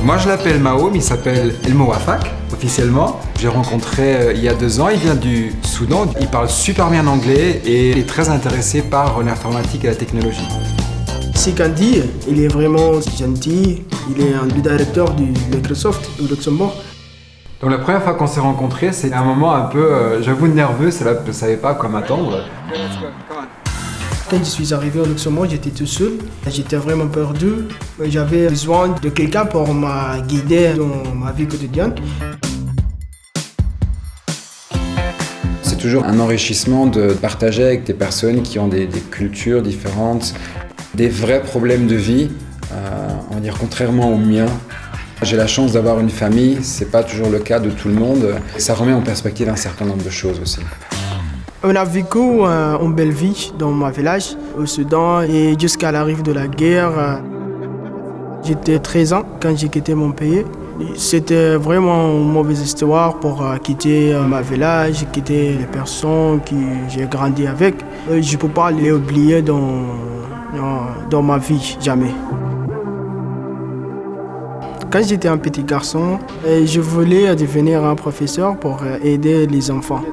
Moi je l'appelle Mao, mais il s'appelle El Mouafak, officiellement. J'ai rencontré il y a 2 ans, il vient du Soudan. Il parle super bien anglais et est très intéressé par l'informatique et la technologie. Sikandi, il est vraiment gentil. Il est un directeur du Microsoft au Luxembourg. Donc la première fois qu'on s'est rencontrés, c'est un moment un peu, j'avoue, nerveux, je ne savais pas quoi m'attendre. Quand je suis arrivé au Luxembourg, j'étais tout seul. J'étais vraiment perdu. J'avais besoin de quelqu'un pour me guider dans ma vie quotidienne. C'est toujours un enrichissement de partager avec des personnes qui ont des cultures différentes, des vrais problèmes de vie, on va dire contrairement aux miens. J'ai la chance d'avoir une famille, c'est pas toujours le cas de tout le monde. Ça remet en perspective un certain nombre de choses aussi. On a vécu une belle vie dans mon village, au Soudan, et jusqu'à l'arrivée de la guerre. J'étais 13 ans quand j'ai quitté mon pays. C'était vraiment une mauvaise histoire pour quitter mon village, quitter les personnes que j'ai grandi avec. Je ne peux pas les oublier dans ma vie, jamais. Quand j'étais un petit garçon, je voulais devenir un professeur pour aider les enfants.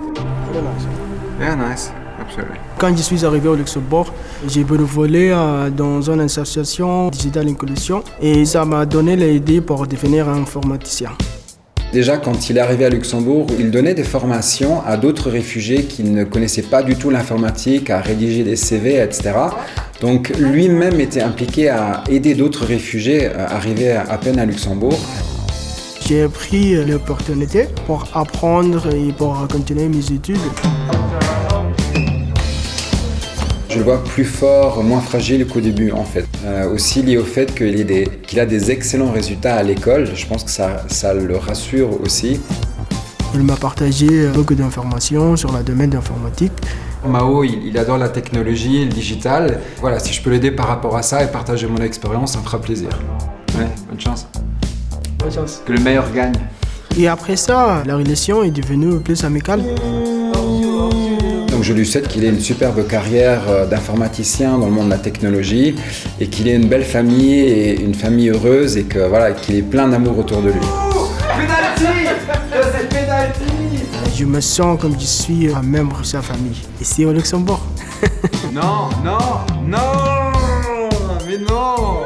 Yeah, nice. Absolutely. Quand je suis arrivé au Luxembourg, j'ai bénévolé dans une association Digital Inclusion et ça m'a donné l'idée pour devenir un informaticien. Déjà, quand il est arrivé à Luxembourg, il donnait des formations à d'autres réfugiés qui ne connaissaient pas du tout l'informatique, à rédiger des CV, etc. Donc lui-même était impliqué à aider d'autres réfugiés arrivés à peine à Luxembourg. J'ai pris l'opportunité pour apprendre et pour continuer mes études. Je le vois plus fort, moins fragile qu'au début en fait. Aussi lié au fait qu'il a des excellents résultats à l'école, je pense que ça le rassure aussi. Il m'a partagé beaucoup d'informations sur le domaine d'informatique. Mao, il adore la technologie, le digital. Voilà, si je peux l'aider par rapport à ça et partager mon expérience, ça me fera plaisir. Ouais, bonne chance. Bonne chance. Que le meilleur gagne. Et après ça, la relation est devenue plus amicale. Donc je lui souhaite qu'il ait une superbe carrière d'informaticien dans le monde de la technologie et qu'il ait une belle famille et une famille heureuse et que voilà, qu'il ait plein d'amour autour de lui. Penalty! C'est penalty! Je me sens comme je suis un membre de sa famille, ici au Luxembourg. Non, non, non! Mais non!